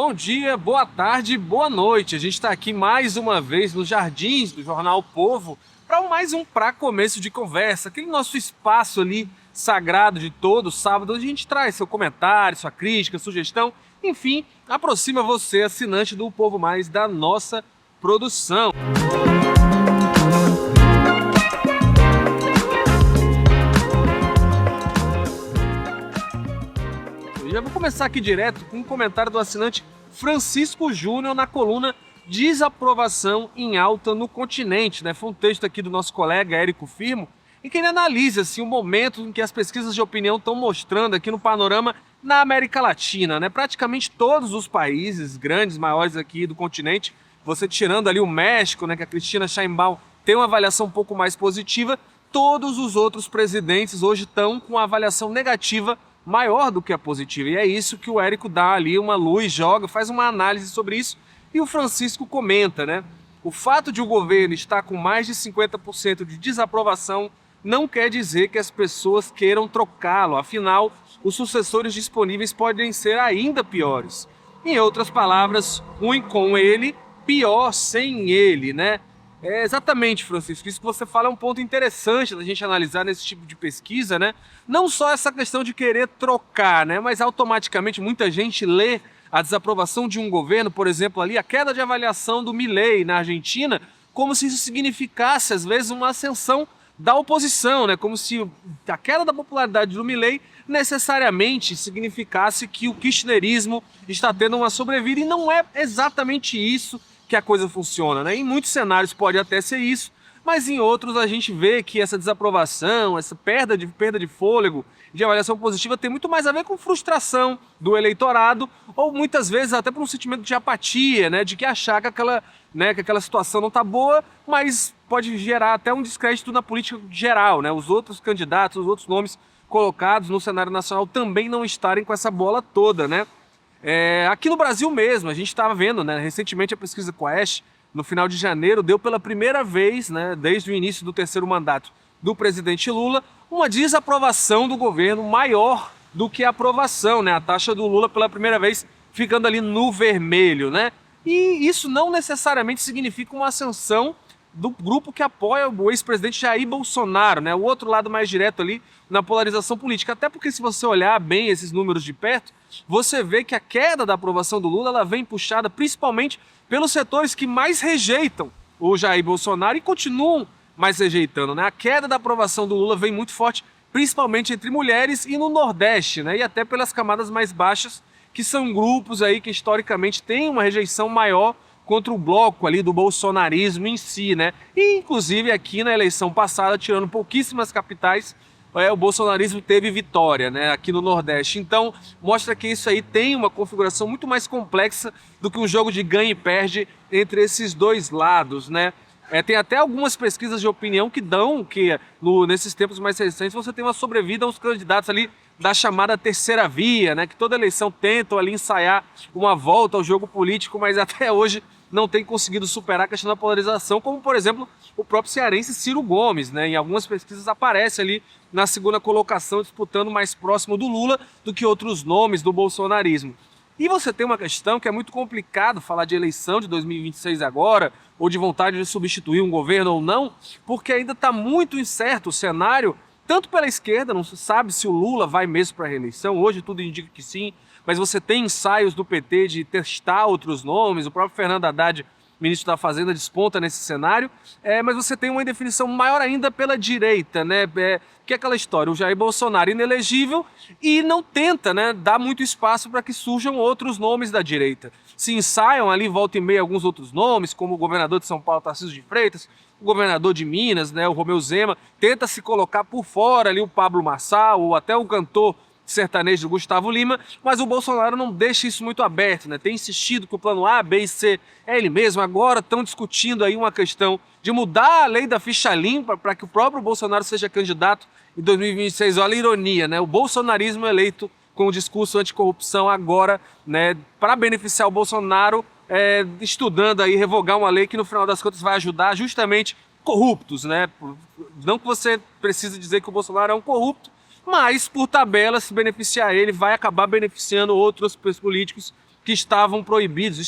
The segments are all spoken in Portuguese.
Bom dia, boa tarde, boa noite. A gente está aqui mais uma vez nos jardins do Jornal O Povo para mais um Pra Começo de Conversa, aquele nosso espaço ali sagrado de todo sábado, onde a gente traz seu comentário, sua crítica, sugestão, enfim, aproxima você, assinante do O Povo Mais, da nossa produção. Eu já vou começar aqui direto com um comentário do assinante Francisco Júnior na coluna Desaprovação em Alta no Continente, né? Foi um texto aqui do nosso colega Érico Firmo, em que ele analisa assim, o momento em que as pesquisas de opinião estão mostrando aqui no panorama na América Latina, né? Praticamente todos os países grandes, maiores aqui do continente, você tirando ali o México, né, que a Cristina Sheinbaum tem uma avaliação um pouco mais positiva, todos os outros presidentes hoje estão com uma avaliação negativa maior do que a positiva. E é isso que o Érico dá ali uma luz, joga, faz uma análise sobre isso. E o Francisco comenta, né? O fato de o governo estar com mais de 50% de desaprovação não quer dizer que as pessoas queiram trocá-lo. Afinal, os sucessores disponíveis podem ser ainda piores. Em outras palavras, ruim com ele, pior sem ele, né? É exatamente, Francisco, isso que você fala é um ponto interessante da gente analisar nesse tipo de pesquisa, né? Não só essa questão de querer trocar, né? Mas automaticamente muita gente lê a desaprovação de um governo, por exemplo, ali a queda de avaliação do Milei na Argentina, como se isso significasse, às vezes, uma ascensão da oposição, né? Como se a queda da popularidade do Milei necessariamente significasse que o kirchnerismo está tendo uma sobrevida, e não é exatamente isso que a coisa funciona, né? Em muitos cenários pode até ser isso, mas em outros a gente vê que essa desaprovação, essa perda de fôlego, de avaliação positiva tem muito mais a ver com frustração do eleitorado, ou muitas vezes até por um sentimento de apatia, né? De que achar que aquela situação não está boa, mas pode gerar até um descrédito na política geral, né? Os outros candidatos, os outros nomes colocados no cenário nacional também não estarem com essa bola toda, né? Aqui no Brasil mesmo, a gente estava vendo, né, recentemente a pesquisa Quest, no final de janeiro, deu pela primeira vez, né, desde o início do terceiro mandato do presidente Lula, uma desaprovação do governo maior do que a aprovação, né, a taxa do Lula pela primeira vez ficando ali no vermelho, né? E isso não necessariamente significa uma ascensão do grupo que apoia o ex-presidente Jair Bolsonaro, né? O outro lado mais direto ali na polarização política. Até porque se você olhar bem esses números de perto, você vê que a queda da aprovação do Lula ela vem puxada principalmente pelos setores que mais rejeitam o Jair Bolsonaro e continuam mais rejeitando, né? A queda da aprovação do Lula vem muito forte, principalmente entre mulheres e no Nordeste, né? E até pelas camadas mais baixas, que são grupos aí que historicamente têm uma rejeição maior contra o bloco ali do bolsonarismo em si, né? E inclusive aqui na eleição passada, tirando pouquíssimas capitais, o bolsonarismo teve vitória, né? Aqui no Nordeste. Então mostra que isso aí tem uma configuração muito mais complexa do que um jogo de ganha e perde entre esses dois lados, né? Tem até algumas pesquisas de opinião que dão que nesses tempos mais recentes você tem uma sobrevida aos candidatos ali da chamada terceira via, né? Que toda eleição tentam ali ensaiar uma volta ao jogo político, mas até hoje não tem conseguido superar a questão da polarização, como por exemplo o próprio cearense Ciro Gomes, né? Em algumas pesquisas aparece ali na segunda colocação, disputando mais próximo do Lula do que outros nomes do bolsonarismo. E você tem uma questão que é muito complicado falar de eleição de 2026 agora, ou de vontade de substituir um governo ou não, porque ainda está muito incerto o cenário, tanto pela esquerda, não se sabe se o Lula vai mesmo para a reeleição, hoje tudo indica que sim, mas você tem ensaios do PT de testar outros nomes, o próprio Fernando Haddad, ministro da Fazenda, desponta nesse cenário, mas você tem uma indefinição maior ainda pela direita, né? Que é aquela história, o Jair Bolsonaro inelegível e não tenta, né, dar muito espaço para que surjam outros nomes da direita. Se ensaiam ali, volta e meia, alguns outros nomes, como o governador de São Paulo, Tarcísio de Freitas, o governador de Minas, né, o Romeu Zema, tenta se colocar por fora ali o Pablo Marçal, ou até o cantor sertanejo do Gustavo Lima, mas o Bolsonaro não deixa isso muito aberto, né? Tem insistido que o plano A, B e C é ele mesmo. Agora estão discutindo aí uma questão de mudar a lei da ficha limpa para que o próprio Bolsonaro seja candidato em 2026. Olha a ironia, né? O bolsonarismo eleito com o discurso anticorrupção agora, né, para beneficiar o Bolsonaro, estudando aí revogar uma lei que no final das contas vai ajudar justamente corruptos, né? Não que você precise dizer que o Bolsonaro é um corrupto, mas por tabela, se beneficiar ele, vai acabar beneficiando outros políticos que estariam proibidos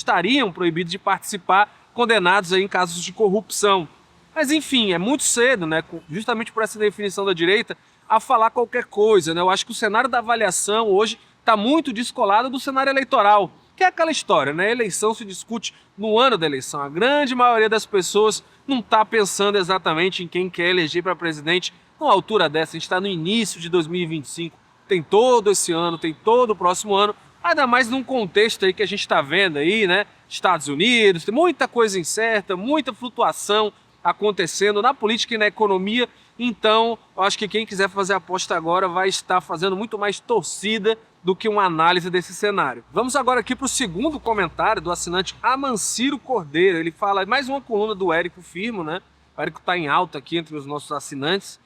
de participar, condenados aí em casos de corrupção. Mas enfim, é muito cedo, né, justamente por essa definição da direita, a falar qualquer coisa, né? Eu acho que o cenário da avaliação hoje está muito descolado do cenário eleitoral, que é aquela história, né? A eleição se discute no ano da eleição. A grande maioria das pessoas não está pensando exatamente em quem quer eleger para presidente numa altura dessa. A gente está no início de 2025, tem todo esse ano, tem todo o próximo ano, ainda mais num contexto aí que a gente está vendo aí, né? Estados Unidos, tem muita coisa incerta, muita flutuação acontecendo na política e na economia. Então, eu acho que quem quiser fazer aposta agora vai estar fazendo muito mais torcida do que uma análise desse cenário. Vamos agora aqui para o segundo comentário do assinante Amanciro Cordeiro. Ele fala mais uma coluna do Érico Firmo, né? O Érico está em alta aqui entre os nossos assinantes,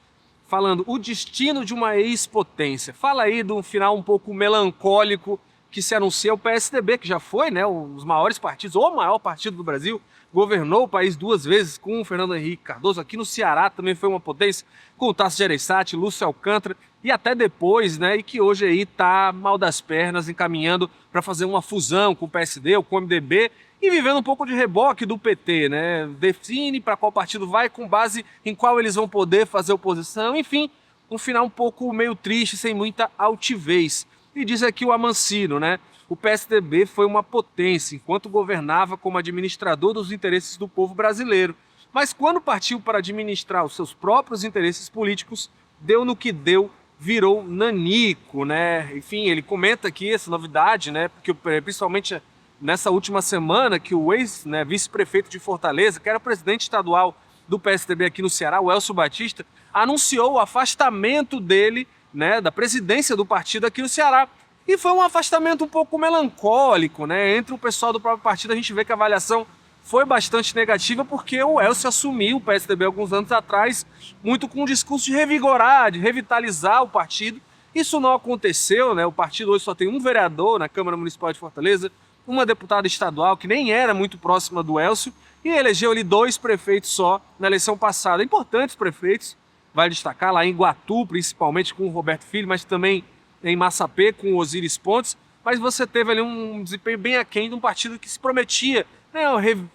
falando o destino de uma ex-potência. Fala aí de um final um pouco melancólico que se anuncia o PSDB, que já foi, né, um dos maiores partidos, ou o maior partido do Brasil, governou o país 2 vezes com o Fernando Henrique Cardoso. Aqui no Ceará também foi uma potência, com o Tasso Gereissati, Lúcio Alcântara, e até depois, né, e que hoje aí está mal das pernas, encaminhando para fazer uma fusão com o PSD ou com o MDB, e vivendo um pouco de reboque do PT, né, define para qual partido vai com base em qual eles vão poder fazer oposição, enfim, um final um pouco meio triste, sem muita altivez. E diz aqui o Amancino, né? O PSDB foi uma potência enquanto governava como administrador dos interesses do povo brasileiro. Mas quando partiu para administrar os seus próprios interesses políticos, deu no que deu, virou nanico, né? Enfim, ele comenta aqui essa novidade, né? Porque principalmente nessa última semana que o ex-vice-prefeito de Fortaleza, que era presidente estadual do PSDB aqui no Ceará, o Elcio Batista, anunciou o afastamento dele, né, da presidência do partido aqui no Ceará. E foi um afastamento um pouco melancólico, né? Entre o pessoal do próprio partido, a gente vê que a avaliação foi bastante negativa, porque o Elcio assumiu o PSDB alguns anos atrás, muito com um discurso de revigorar, de revitalizar o partido. Isso não aconteceu, né? O partido hoje só tem um vereador na Câmara Municipal de Fortaleza, uma deputada estadual que nem era muito próxima do Elcio, e elegeu ali 2 prefeitos só na eleição passada. Importantes prefeitos, vale destacar, lá em Iguatu, principalmente com o Roberto Filho, mas também em Massapê com o Osiris Pontes. Mas você teve ali um desempenho bem aquém de um partido que se prometia, né,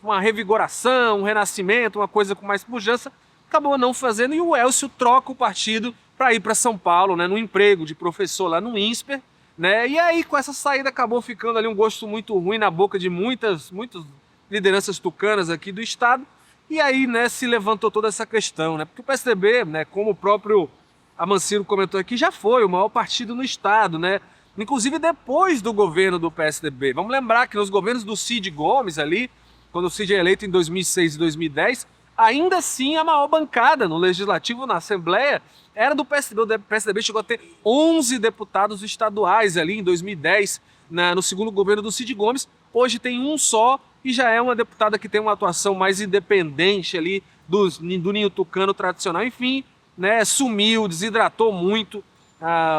uma revigoração, um renascimento, uma coisa com mais pujança, acabou não fazendo, e o Elcio troca o partido para ir para São Paulo, né, no emprego de professor lá no INSPER, né, e aí com essa saída acabou ficando ali um gosto muito ruim na boca de muitas lideranças tucanas aqui do estado. E aí, né, se levantou toda essa questão, né? Porque o PSDB, né, como o próprio Amanciro comentou aqui, já foi o maior partido no estado, né? Inclusive depois do governo do PSDB. Vamos lembrar que nos governos do Cid Gomes ali, quando o Cid é eleito em 2006 e 2010, ainda assim a maior bancada no Legislativo, na Assembleia, era do PSDB. O PSDB chegou a ter 11 deputados estaduais ali em 2010, no segundo governo do Cid Gomes. Hoje tem um só, e já é uma deputada que tem uma atuação mais independente ali do ninho tucano tradicional. Enfim, né, sumiu, desidratou muito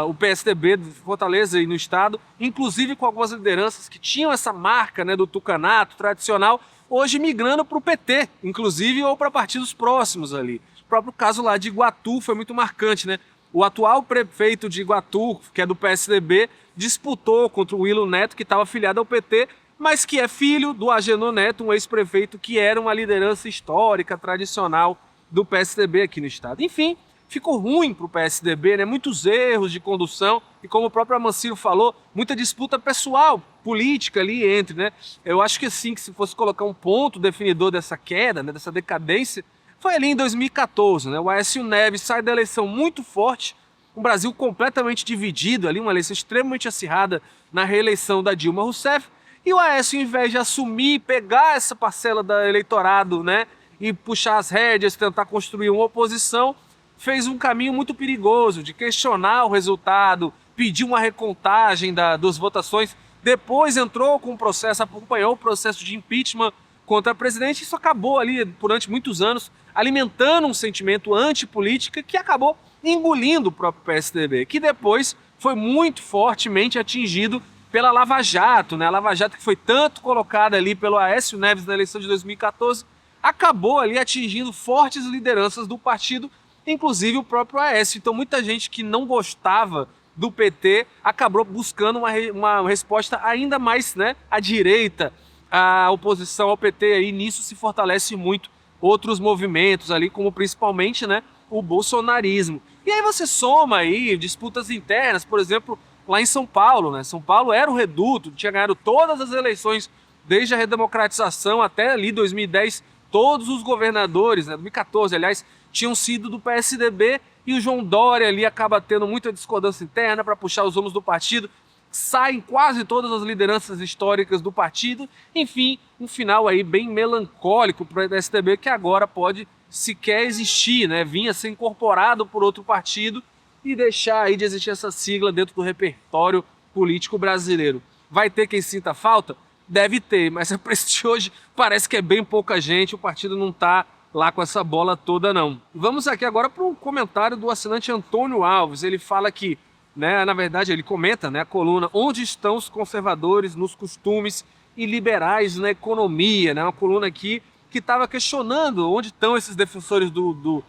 o PSDB de Fortaleza e no estado, inclusive com algumas lideranças que tinham essa marca, né, do tucanato tradicional, hoje migrando para o PT, inclusive, ou para partidos próximos ali. O próprio caso lá de Iguatu foi muito marcante, né? O atual prefeito de Iguatu, que é do PSDB, disputou contra o Willo Neto, que estava afiliado ao PT, mas que é filho do Agenor Neto, um ex-prefeito que era uma liderança histórica, tradicional do PSDB aqui no estado. Enfim, ficou ruim para o PSDB, né? Muitos erros de condução e, como o próprio Amanciro falou, muita disputa pessoal, política ali entre, né? Eu acho que assim, que se fosse colocar um ponto definidor dessa queda, né, dessa decadência, foi ali em 2014, né? O Aécio Neves sai da eleição muito forte, um Brasil completamente dividido ali, uma eleição extremamente acirrada na reeleição da Dilma Rousseff. E o Aécio, ao invés de assumir, pegar essa parcela do eleitorado, né, e puxar as rédeas, tentar construir uma oposição, fez um caminho muito perigoso de questionar o resultado, pedir uma recontagem das votações, depois entrou com o processo, acompanhou o processo de impeachment contra a presidente. Isso acabou ali, durante muitos anos, alimentando um sentimento antipolítica que acabou engolindo o próprio PSDB, que depois foi muito fortemente atingido pela Lava Jato, né? A Lava Jato, que foi tanto colocada ali pelo Aécio Neves na eleição de 2014, acabou ali atingindo fortes lideranças do partido, inclusive o próprio Aécio. Então muita gente que não gostava do PT, acabou buscando uma resposta ainda mais, né, à direita, a oposição ao PT, aí nisso se fortalece muito outros movimentos ali, como principalmente, né, o bolsonarismo. E aí você soma aí disputas internas, por exemplo, lá em São Paulo, né? São Paulo era o reduto, tinha ganhado todas as eleições desde a redemocratização até ali 2010, todos os governadores, né, 2014, aliás, tinham sido do PSDB, e o João Dória ali acaba tendo muita discordância interna para puxar os rumos do partido, saem quase todas as lideranças históricas do partido, enfim, um final aí bem melancólico para o PSDB, que agora pode sequer existir, né? Vinha ser incorporado por outro partido e deixar aí de existir essa sigla dentro do repertório político brasileiro. Vai ter quem sinta falta? Deve ter, mas a preço de hoje parece que é bem pouca gente, o partido não está lá com essa bola toda não. Vamos aqui agora para um comentário do assinante Antônio Alves. Ele fala que, né, na verdade ele comenta, né, a coluna "Onde estão os conservadores nos costumes e liberais na economia", né, uma coluna aqui que estava questionando onde estão esses defensores do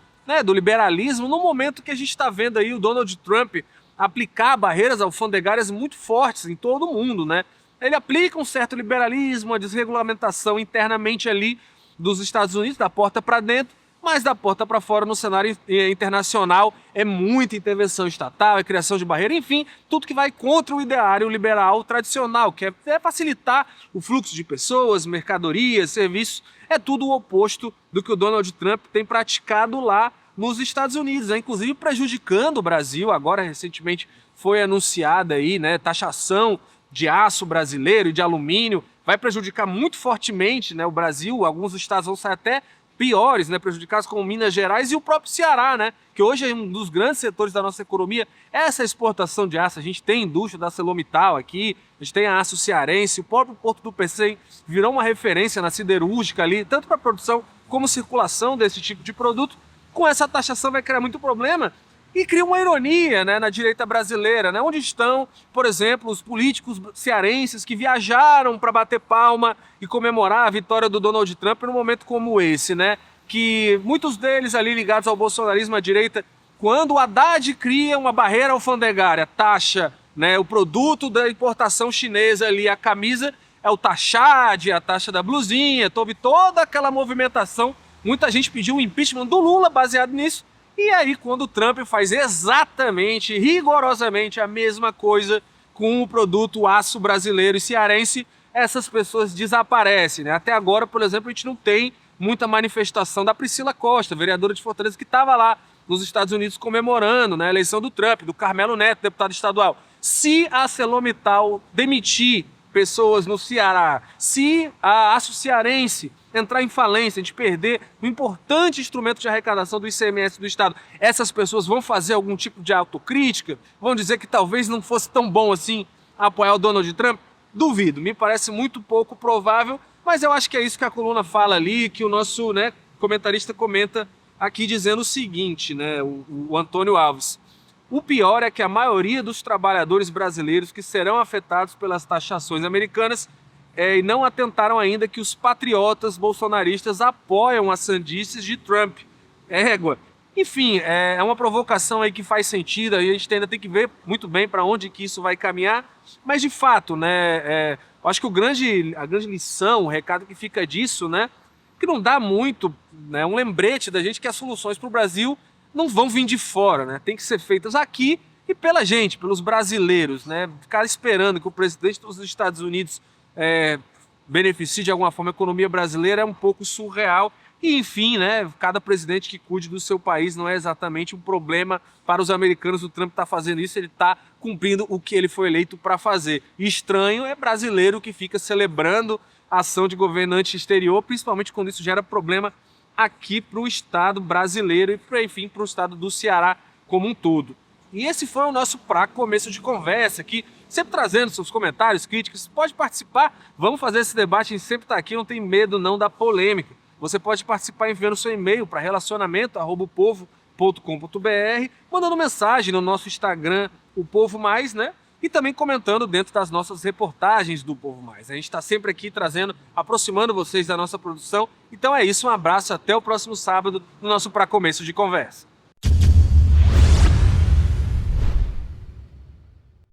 liberalismo no momento que a gente está vendo aí o Donald Trump aplicar barreiras alfandegárias muito fortes em todo o mundo, né? Ele aplica um certo liberalismo, a desregulamentação internamente ali dos Estados Unidos, da porta para dentro, mas da porta para fora no cenário internacional é muita intervenção estatal, é criação de barreira, enfim, tudo que vai contra o ideário liberal tradicional, que é facilitar o fluxo de pessoas, mercadorias, serviços, é tudo o oposto do que o Donald Trump tem praticado lá nos Estados Unidos, né? Inclusive prejudicando o Brasil. Agora recentemente foi anunciada aí, né, taxação de aço brasileiro e de alumínio, vai prejudicar muito fortemente, né, o Brasil. Alguns estados vão sair até piores, né, prejudicados, como Minas Gerais e o próprio Ceará, né, que hoje é um dos grandes setores da nossa economia, essa exportação de aço. A gente tem a indústria da ArcelorMittal aqui, a gente tem a Aço Cearense, o próprio Porto do Pecém virou uma referência na siderúrgica ali, tanto para produção como circulação desse tipo de produto. Com essa taxação vai criar muito problema e cria uma ironia, né, na direita brasileira, né, onde estão, por exemplo, os políticos cearenses que viajaram para bater palma e comemorar a vitória do Donald Trump num momento como esse, né, que muitos deles ali ligados ao bolsonarismo à direita, quando o Haddad cria uma barreira alfandegária, taxa, né, o produto da importação chinesa ali, a camisa, é o taxade, a taxa da blusinha, houve toda aquela movimentação, muita gente pediu o impeachment do Lula baseado nisso. E aí, quando o Trump faz exatamente, rigorosamente a mesma coisa com o produto aço brasileiro e cearense, essas pessoas desaparecem, né? Até agora, por exemplo, a gente não tem muita manifestação da Priscila Costa, vereadora de Fortaleza, que estava lá nos Estados Unidos comemorando, né, a eleição do Trump, do Carmelo Neto, deputado estadual. Se a ArcelorMittal demitir pessoas no Ceará, se a Aço Cearense entrar em falência, a gente perder um importante instrumento de arrecadação do ICMS do Estado, essas pessoas vão fazer algum tipo de autocrítica? Vão dizer que talvez não fosse tão bom assim apoiar o Donald Trump? Duvido, me parece muito pouco provável, mas eu acho que é isso que a coluna fala ali, que o nosso, né, comentarista comenta aqui dizendo o seguinte, né, o Antônio Alves. O pior é que a maioria dos trabalhadores brasileiros que serão afetados pelas taxações americanas e não atentaram ainda que os patriotas bolsonaristas apoiam as sandices de Trump. Égua. Enfim, é uma provocação aí que faz sentido, aí a gente ainda tem que ver muito bem para onde que isso vai caminhar, mas de fato, né, eu acho que a grande lição, o recado que fica disso, né, que não dá muito, né, um lembrete da gente que as soluções para o Brasil não vão vir de fora, né, tem que ser feitas aqui e pela gente, pelos brasileiros, né, ficar esperando que o presidente dos Estados Unidos beneficie de alguma forma a economia brasileira é um pouco surreal. E enfim, né, cada presidente que cuide do seu país não é exatamente um problema para os americanos. O Trump está fazendo isso, ele está cumprindo o que ele foi eleito para fazer. E estranho é brasileiro que fica celebrando a ação de governante exterior, principalmente quando isso gera problema aqui para o Estado brasileiro e, enfim, para o Estado do Ceará como um todo. E esse foi o nosso começo de conversa aqui, sempre trazendo seus comentários, críticas. Pode participar, vamos fazer esse debate, a gente sempre está aqui, não tem medo não da polêmica. Você pode participar enviando seu e-mail para relacionamento@opovo.com.br, mandando mensagem no nosso Instagram, o Povo Mais, né? E também comentando dentro das nossas reportagens do Povo Mais. A gente está sempre aqui trazendo, aproximando vocês da nossa produção. Então é isso, um abraço, até o próximo sábado no nosso Pra Começo de Conversa.